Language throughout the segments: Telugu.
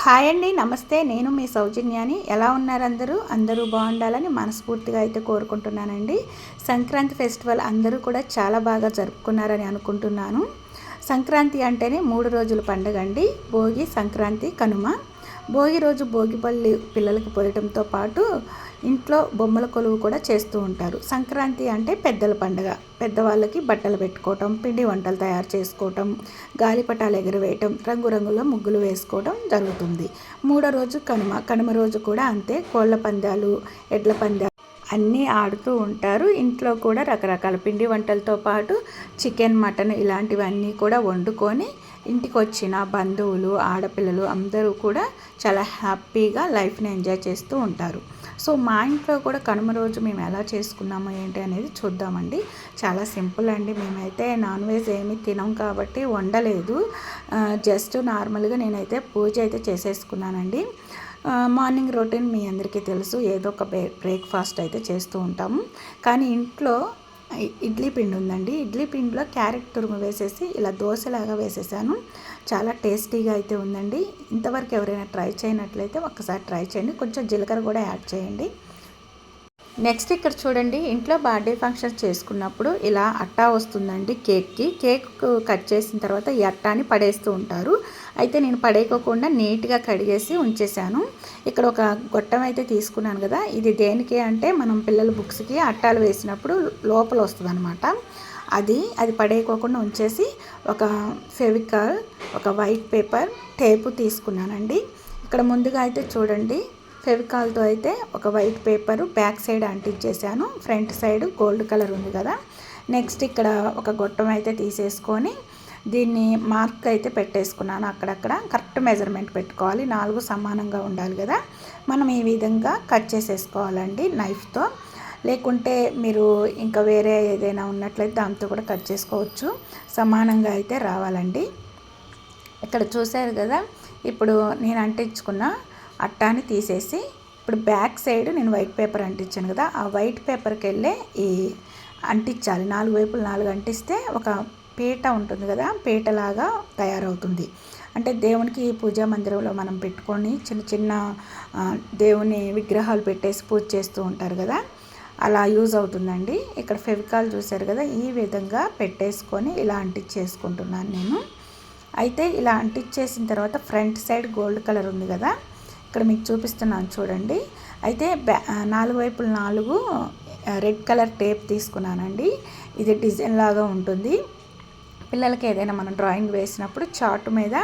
హాయ్ అండి, నమస్తే. నేను మీ సౌజన్యాని. ఎలా ఉన్నారు అందరూ బాగుండాలని మనస్ఫూర్తిగా అయితే కోరుకుంటున్నానండి. సంక్రాంతి ఫెస్టివల్ అందరూ కూడా చాలా బాగా జరుపుకున్నారని అనుకుంటున్నాను. సంక్రాంతి అంటేనే 3 రోజుల పండుగ అండి. భోగి, సంక్రాంతి, కనుమ. భోగి రోజు భోగిపల్లి పిల్లలకి పోయటంతో పాటు ఇంట్లో బొమ్మల కొలువు కూడా చేస్తూ ఉంటారు. సంక్రాంతి అంటే పెద్దల పండుగ. పెద్దవాళ్ళకి బట్టలు పెట్టుకోవటం, పిండి వంటలు తయారు చేసుకోవటం, గాలిపటాలు ఎగురవేయటం, రంగురంగుల ముగ్గులు వేసుకోవటం జరుగుతుంది. 3వ రోజు కనుమ. కనుమ రోజు కూడా అంతే. కోళ్ళ పందాలు, ఎడ్ల పందాలు అన్నీ ఆడుతూ ఉంటారు. ఇంట్లో కూడా రకరకాల పిండి వంటలతో పాటు చికెన్, మటన్ ఇలాంటివన్నీ కూడా వండుకొని ఇంటికి వచ్చిన బంధువులు, ఆడపిల్లలు అందరూ కూడా చాలా హ్యాపీగా లైఫ్ని ఎంజాయ్ చేస్తూ ఉంటారు. సో మా ఇంట్లో కూడా కనుమ రోజు మేము ఎలా చేసుకున్నాము ఏంటి అనేది చూద్దామండి. చాలా సింపుల్ అండి. మేమైతే నాన్ వెజ్ ఏమీ తినం కాబట్టి వండలేదు. జస్ట్ నార్మల్గా నేనైతే పూజ అయితే చేసేసుకున్నానండి. మార్నింగ్ రొటీన్ మీ అందరికీ తెలుసు, ఏదో ఒక బ్రేక్ఫాస్ట్ అయితే చేస్తూ ఉంటాము. కానీ ఇంట్లో ఇడ్లీ పిండి ఉందండి. ఇడ్లీ పిండిలో క్యారెట్ తురుము వేసేసి ఇలా దోశలాగా వేసేసాను. చాలా టేస్టీగా అయితే ఉందండి. ఇంతవరకు ఎవరైనా ట్రై చేయనట్లయితే ఒక్కసారి ట్రై చేయండి. కొంచెం జీలకర్ర కూడా యాడ్ చేయండి. నెక్స్ట్ ఇక్కడ చూడండి, ఇంట్లో బర్త్డే ఫంక్షన్ చేసుకున్నప్పుడు ఇలా అట్టా వస్తుందండి. కేక్ కట్ చేసిన తర్వాత ఈ అట్టాని పడేస్తూ ఉంటారు. అయితే నేను పడేయకోకుండా నీట్గా కడిగేసి ఉంచేసాను. ఇక్కడ ఒక గొట్టం అయితే తీసుకున్నాను కదా, ఇది దేనికి అంటే మనం పిల్లల బుక్స్కి అట్టాలు వేసినప్పుడు లోపల వస్తుంది అనమాట. అది పడేయకోకుండా ఉంచేసి ఒక ఫెవికాల్, ఒక వైట్ పేపర్, టేపు తీసుకున్నానండి. ఇక్కడ ముందుగా అయితే చూడండి, ఫెవికాల్తో అయితే ఒక వైట్ పేపరు బ్యాక్ సైడ్ అంటించేసాను. ఫ్రంట్ సైడ్ గోల్డ్ కలర్ ఉంది కదా. నెక్స్ట్ ఇక్కడ ఒక గొట్టం అయితే తీసేసుకొని దీన్ని మార్క్ అయితే పెట్టేసుకున్నాను. అక్కడక్కడ కరెక్ట్ మెజర్మెంట్ పెట్టుకోవాలి. 4 సమానంగా ఉండాలి కదా. మనం ఈ విధంగా కట్ చేసేసుకోవాలండి నైఫ్తో. లేకుంటే మీరు ఇంకా వేరే ఏదైనా ఉన్నట్లయితే దాంతో కూడా కట్ చేసుకోవచ్చు. సమానంగా అయితే రావాలండి. ఇక్కడ చూశారు కదా, ఇప్పుడు నేను అంటించుకున్న అట్టాని తీసేసి ఇప్పుడు బ్యాక్ సైడ్ నేను వైట్ పేపర్ అంటించాను కదా, ఆ వైట్ పేపర్కి వెళ్ళే ఈ అంటించాలి. 4 వైపులు 4 అంటిస్తే ఒక పీట ఉంటుంది కదా, పీటలాగా తయారవుతుంది. అంటే దేవునికి పూజా మందిరంలో మనం పెట్టుకొని చిన్న చిన్న దేవుని విగ్రహాలు పెట్టేసి పూజ చేస్తూ ఉంటారు కదా, అలా యూజ్ అవుతుందండి. ఇక్కడ ఫెవికాల్ చూశారు కదా, ఈ విధంగా పెట్టేసుకొని ఇలా అంటించేసుకుంటున్నాను నేను. అయితే ఇలా అంటించేసిన తర్వాత ఫ్రంట్ సైడ్ గోల్డ్ కలర్ ఉంది కదా, ఇక్కడ మీకు చూపిస్తున్నాను చూడండి. అయితే 4 వైపులు 4 రెడ్ కలర్ టేప్ తీసుకున్నానండి. ఇది డిజైన్ లాగా ఉంటుంది. పిల్లలకి ఏదైనా మనం డ్రాయింగ్ వేసినప్పుడు చార్ట్ మీద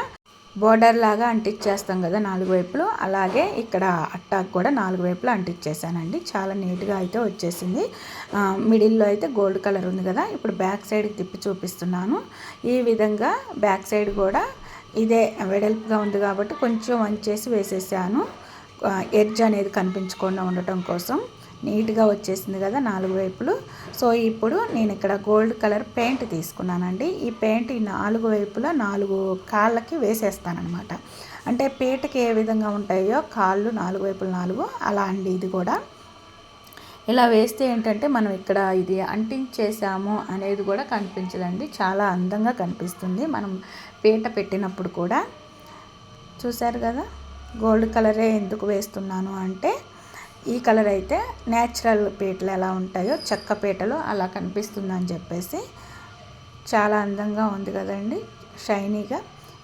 బోర్డర్ లాగా అంటించేస్తాం కదా 4 వైపులు, అలాగే ఇక్కడ అట్టాకు కూడా 4 వైపులు అంటించేసానండి. చాలా నీట్గా అయితే వచ్చేసింది. మిడిల్లో అయితే గోల్డ్ కలర్ ఉంది కదా. ఇప్పుడు బ్యాక్ సైడ్కి తిప్పి చూపిస్తున్నాను. ఈ విధంగా బ్యాక్ సైడ్ కూడా ఇదే వెడల్పుగా ఉంది కాబట్టి కొంచెం వంచేసి వేసేసాను, ఎడ్జ్ అనేది కనిపించకుండా ఉండటం కోసం. నీట్గా వచ్చేసింది కదా 4 వైపులు. సో ఇప్పుడు నేను ఇక్కడ గోల్డ్ కలర్ పెయింట్ తీసుకున్నానండి. ఈ పెయింట్ ఈ 4 వైపులా 4 కాళ్ళకి వేసేస్తానమాట. అంటే పీటకి ఏ విధంగా ఉంటాయో కాళ్ళు 4 వైపులు 4 అలా అండి. ఇది కూడా ఇలా వేస్తే ఏంటంటే మనం ఇక్కడ ఇది అంటించేసాము అనేది కూడా కనిపించదండి. చాలా అందంగా కనిపిస్తుంది మనం పీట పెట్టినప్పుడు కూడా. చూశారు కదా, గోల్డ్ కలరే ఎందుకు వేస్తున్నాను అంటే ఈ కలర్ అయితే న్యాచురల్ పీటలు ఎలా ఉంటాయో చెక్క పీటలు అలా కనిపిస్తుందని చెప్పేసి. చాలా అందంగా ఉంది కదండి, షైనీగా.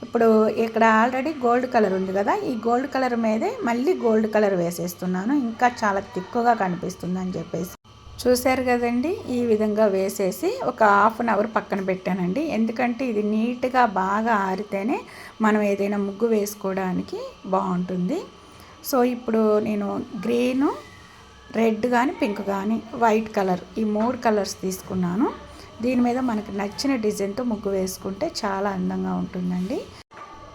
ఇప్పుడు ఇక్కడ ఆల్రెడీ గోల్డ్ కలర్ ఉంది కదా, ఈ గోల్డ్ కలర్ మీదే మళ్ళీ గోల్డ్ కలర్ వేసేస్తున్నాను, ఇంకా చాలా తిక్కుగా కనిపిస్తుందని చెప్పేసి. చూశారు కదండి, ఈ విధంగా వేసేసి ఒక హాఫ్ అన్ అవర్ పక్కన పెట్టానండి. ఎందుకంటే ఇది నీట్గా బాగా ఆరితేనే మనం ఏదైనా ముగ్గు వేసుకోవడానికి బాగుంటుంది. సో ఇప్పుడు నేను గ్రీను, రెడ్ కానీ పింక్ కానీ వైట్ కలర్ ఈ 3 కలర్స్ తీసుకున్నాను. దీని మీద మనకు నచ్చిన డిజైన్తో ముగ్గు వేసుకుంటే చాలా అందంగా ఉంటుందండి.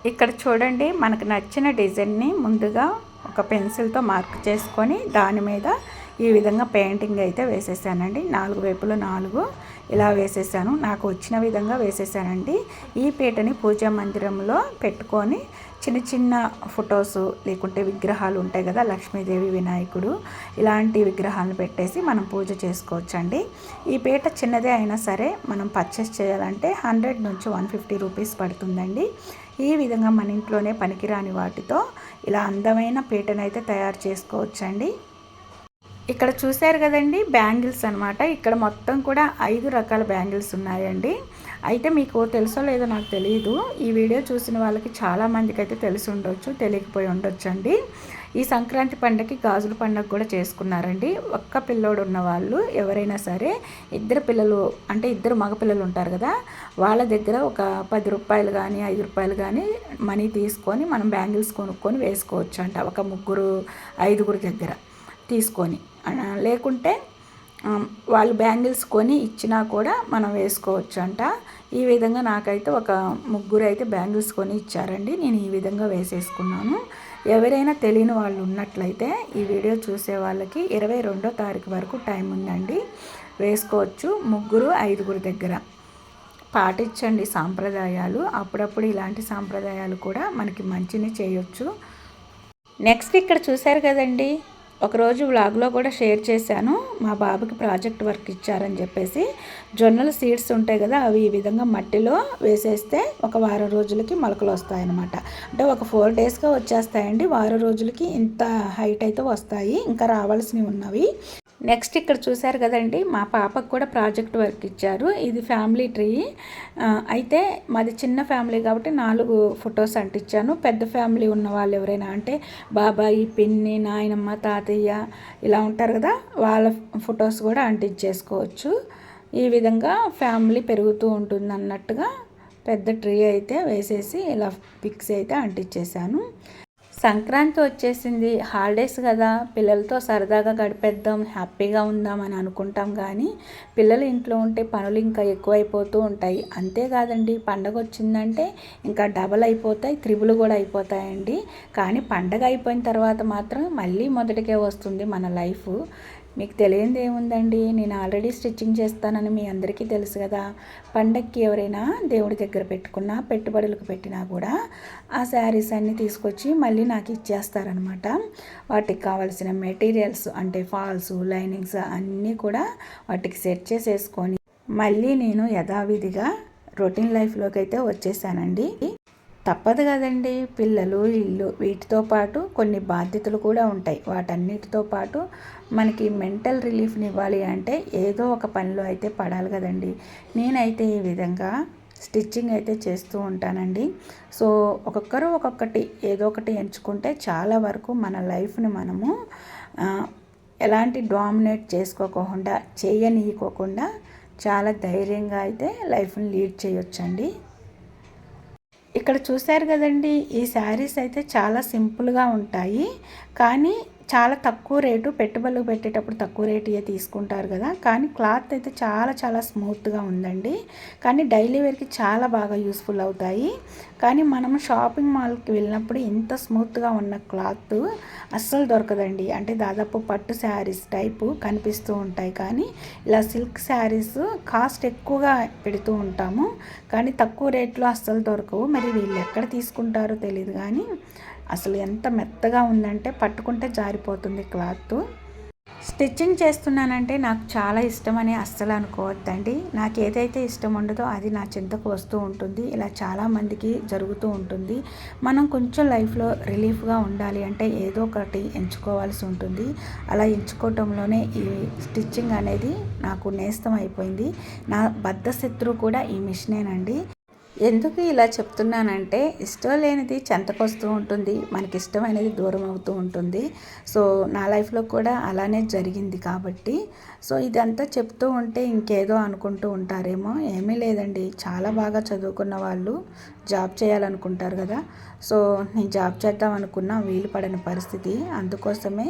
ఇక్కడ చూడండి, మనకు నచ్చిన డిజైన్ని ముందుగా ఒక పెన్సిల్తో మార్క్ చేసుకొని దాని మీద ఈ విధంగా పెయింటింగ్ అయితే వేసేసానండి. 4 వైపులు 4 ఇలా వేసేసాను. నాకు వచ్చిన విధంగా వేసేసానండి. ఈ పీటని పూజా మందిరంలో పెట్టుకొని చిన్న చిన్న ఫొటోస్ లేకుంటే విగ్రహాలు ఉంటాయి కదా, లక్ష్మీదేవి, వినాయకుడు ఇలాంటి విగ్రహాలను పెట్టేసి మనం పూజ చేసుకోవచ్చండి. ఈ పీట చిన్నదే అయినా సరే మనం పర్చేస్ చేయాలంటే 100 నుంచి 150 రూపీస్ పడుతుందండి. ఈ విధంగా మన ఇంట్లోనే పనికిరాని వాటితో ఇలా అందమైన పీటనైతే తయారు చేసుకోవచ్చండి. ఇక్కడ చూశారు కదండి, బ్యాంగిల్స్ అనమాట. ఇక్కడ మొత్తం కూడా 5 రకాల బ్యాంగిల్స్ ఉన్నాయండి. అయితే మీకు తెలుసో లేదో నాకు తెలియదు. ఈ వీడియో చూసిన వాళ్ళకి చాలామందికి అయితే తెలిసి ఉండొచ్చు, తెలియకపోయి ఉండొచ్చండి. ఈ సంక్రాంతి పండుగకి గాజుల పండుగ కూడా చేసుకున్నారండి. ఒక్క పిల్లోడు ఉన్న వాళ్ళు ఎవరైనా సరే, ఇద్దరు పిల్లలు అంటే ఇద్దరు మగపిల్లలు ఉంటారు కదా, వాళ్ళ దగ్గర ఒక 10 రూపాయలు కానీ 5 రూపాయలు కానీ మనీ తీసుకొని మనం బ్యాంగిల్స్ కొనుక్కొని వేసుకోవచ్చు అంట. ఒక 3-5 దగ్గర తీసుకొని, లేకుంటే వాళ్ళు బ్యాంగిల్స్ కొని ఇచ్చినా కూడా మనం వేసుకోవచ్చు అంట. ఈ విధంగా నాకైతే ఒక 3 అయితే బ్యాంగిల్స్ కొని ఇచ్చారండి. నేను ఈ విధంగా వేసేసుకున్నాను. ఎవరైనా తెలియని వాళ్ళు ఉన్నట్లయితే ఈ వీడియో చూసే వాళ్ళకి 22వ తారీఖు వరకు టైం ఉందండి, వేసుకోవచ్చు. 3-5 దగ్గర పాటించండి సాంప్రదాయాలు. అప్పుడప్పుడు ఇలాంటి సాంప్రదాయాలు కూడా మనకి మంచిని చేయొచ్చు. నెక్స్ట్ ఇక్కడ చూశారు కదండి, ఒకరోజు వ్లాగ్లో కూడా షేర్ చేశాను. మా బాబుకి ప్రాజెక్ట్ వర్క్ ఇచ్చారని చెప్పేసి జొన్నల సీడ్స్ ఉంటాయి కదా, అవి ఈ విధంగా మట్టిలో వేసేస్తే ఒక వారం రోజులకి మొలకలు వస్తాయన్నమాట. అంటే ఒక 4 డేస్గా వచ్చేస్తాయండి. వారం రోజులకి ఇంత హైట్ అయితే వస్తాయి, ఇంకా రావాల్సినవి ఉన్నవి. నెక్స్ట్ ఇక్కడ చూశారు కదండి, మా పాపకు కూడా ప్రాజెక్ట్ వర్క్ ఇచ్చారు. ఇది ఫ్యామిలీ ట్రీ. అయితే మాది చిన్న ఫ్యామిలీ కాబట్టి 4 ఫొటోస్ అంటించాను. పెద్ద ఫ్యామిలీ ఉన్న వాళ్ళు ఎవరైనా అంటే బాబాయి, పిన్ని, నాయనమ్మ, తాతయ్య ఇలా ఉంటారు కదా, వాళ్ళ ఫొటోస్ కూడా అంటించేసుకోవచ్చు. ఈ విధంగా ఫ్యామిలీ పెరుగుతూ ఉంటుంది అన్నట్టుగా పెద్ద ట్రీ అయితే వేసేసి ఇలా పిక్స్ అయితే అంటించేసాను. సంక్రాంతి వచ్చేసింది, హాలిడేస్ కదా, పిల్లలతో సరదాగా గడిపేద్దాం, హ్యాపీగా ఉందాం అని అనుకుంటాం. కానీ పిల్లలు ఇంట్లో ఉంటే పనులు ఇంకా ఎక్కువైపోతూ ఉంటాయి. అంతేకాదండి, పండగ వచ్చిందంటే ఇంకా డబల్ అయిపోతాయి, త్రిబుల్ కూడా అయిపోతాయండి. కానీ పండగ అయిపోయిన తర్వాత మాత్రం మళ్ళీ మొదటికే వస్తుంది మన లైఫ్. మీకు తెలియంది ఏముందండి, నేను ఆల్రెడీ స్టిచ్చింగ్ చేస్తానని మీ అందరికీ తెలుసు కదా. పండగకి ఎవరైనా దేవుడి దగ్గర పెట్టుకున్నా, పెట్టుబడులకు పెట్టినా కూడా ఆ శారీస్ అన్నీ తీసుకొచ్చి మళ్ళీ నాకు ఇచ్చేస్తారనమాట. వాటికి కావాల్సిన మెటీరియల్స్ అంటే ఫాల్స్, లైనింగ్స్ అన్నీ కూడా వాటికి సెట్ చేసేసుకొని మళ్ళీ నేను యథావిధిగా రొటీన్ లైఫ్లోకి అయితే వచ్చేసానండి. తప్పదు కదండి, పిల్లలు, ఇల్లు, వీటితో పాటు కొన్ని బాధ్యతలు కూడా ఉంటాయి. వాటన్నిటితో పాటు మనకి మెంటల్ రిలీఫ్ని ఇవ్వాలి అంటే ఏదో ఒక పనిలో అయితే పడాలి కదండి. నేనైతే ఈ విధంగా స్టిచ్చింగ్ అయితే చేస్తూ ఉంటానండి. సో ఒక్కొక్కరు ఒక్కొక్కటి ఏదో ఒకటి ఎంచుకుంటే చాలా వరకు మన లైఫ్ని మనము ఎలాంటి డామినేట్ చేసుకోకుండా, చేయనీయకోకుండా చాలా ధైర్యంగా అయితే లైఫ్ని లీడ్ చేయొచ్చండి. ఇక్కడ చూశారు కదండి, ఈ శారీస్ అయితే చాలా సింపుల్గా ఉంటాయి, కానీ చాలా తక్కువ రేటు. పెట్టుబడులు పెట్టేటప్పుడు తక్కువ రేటు తీసుకుంటారు కదా, కానీ క్లాత్ అయితే చాలా చాలా స్మూత్గా ఉందండి. కానీ డైలీ వేర్కి చాలా బాగా యూస్ఫుల్ అవుతాయి. కానీ మనం షాపింగ్ మాల్కి వెళ్ళినప్పుడు ఇంత స్మూత్గా ఉన్న క్లాత్ అస్సలు దొరకదండి. అంటే దాదాపు పట్టు శారీస్ టైపు కనిపిస్తూ ఉంటాయి, కానీ ఇలా సిల్క్ శారీస్ కాస్ట్ ఎక్కువగా పెడుతూ ఉంటాము, కానీ తక్కువ రేట్లో అస్సలు దొరకవు. మరి వీళ్ళు ఎక్కడ తీసుకుంటారో తెలియదు, కానీ అసలు ఎంత మెత్తగా ఉందంటే పట్టుకుంటే జారిపోతుంది క్లాత్. స్టిచ్చింగ్ చేస్తున్నానంటే నాకు చాలా ఇష్టమని అస్సలు అనుకోవద్దండి. నాకు ఏదైతే ఇష్టం ఉండదో అది నా చింతకు వస్తూ ఉంటుంది. ఇలా చాలామందికి జరుగుతూ ఉంటుంది. మనం కొంచెం లైఫ్లో రిలీఫ్గా ఉండాలి అంటే ఏదో ఒకటి ఎంచుకోవాల్సి ఉంటుంది. అలా ఎంచుకోవటంలోనే ఈ స్టిచ్చింగ్ అనేది నాకు నేస్తం అయిపోయింది. నా బద్ధశత్రువు కూడా ఈ మిషనేనండి. ఎందుకు ఇలా చెప్తున్నానంటే ఇష్టం లేనిది చెంతకొస్తూ ఉంటుంది, మనకి ఇష్టమైనది దూరం అవుతూ ఉంటుంది. సో నా లైఫ్లో కూడా అలానే జరిగింది కాబట్టి సో ఇదంతా చెప్తూ ఉంటే ఇంకేదో అనుకుంటూ ఉంటారేమో. ఏమీ లేదండి, చాలా బాగా చదువుకున్న వాళ్ళు జాబ్ చేయాలనుకుంటారు కదా. సో నేను జాబ్ చేద్దాం అనుకున్నా, వీలు పడని పరిస్థితి. అందుకోసమే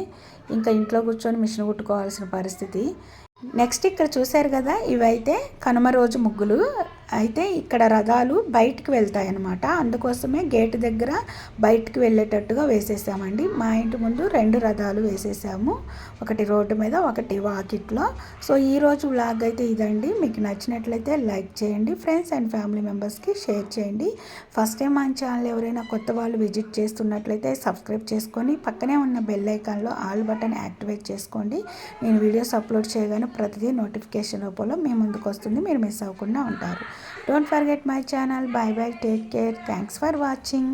ఇంకా ఇంట్లో కూర్చొని మిషన్ కుట్టుకోవాల్సిన పరిస్థితి. నెక్స్ట్ ఇక్కడ చూశారు కదా, ఇవైతే కనుమ రోజు ముగ్గులు. అయితే ఇక్కడ రథాలు బయటికి వెళ్తాయి అన్నమాట. అందుకోసమే గేటు దగ్గర బయటికి వెళ్ళేటట్టుగా వేసేసామండి. మా ఇంటి ముందు 2 రథాలు వేసేసాము, ఒకటి రోడ్డు మీద, ఒకటి వాకిట్లో. సో ఈరోజు వ్లాగ్ అయితే ఇదండి. మీకు నచ్చినట్లయితే లైక్ చేయండి, ఫ్రెండ్స్ అండ్ ఫ్యామిలీ మెంబర్స్కి షేర్ చేయండి. ఫస్ట్ టైం మన ఛానల్ ఎవరైనా కొత్త వాళ్ళు విజిట్ చేస్తున్నట్లయితే సబ్స్క్రైబ్ చేసుకొని పక్కనే ఉన్న బెల్ ఐకాన్లో ఆల్ బటన్ యాక్టివేట్ చేసుకోండి. నేను వీడియోస్ అప్లోడ్ చేయగానే ప్రతిదీ నోటిఫికేషన్ రూపంలో మీ ముందుకు వస్తుంది, మీరు మిస్ అవ్వకుండా ఉంటారు. Don't forget my channel. By by, take care, thanks for watching.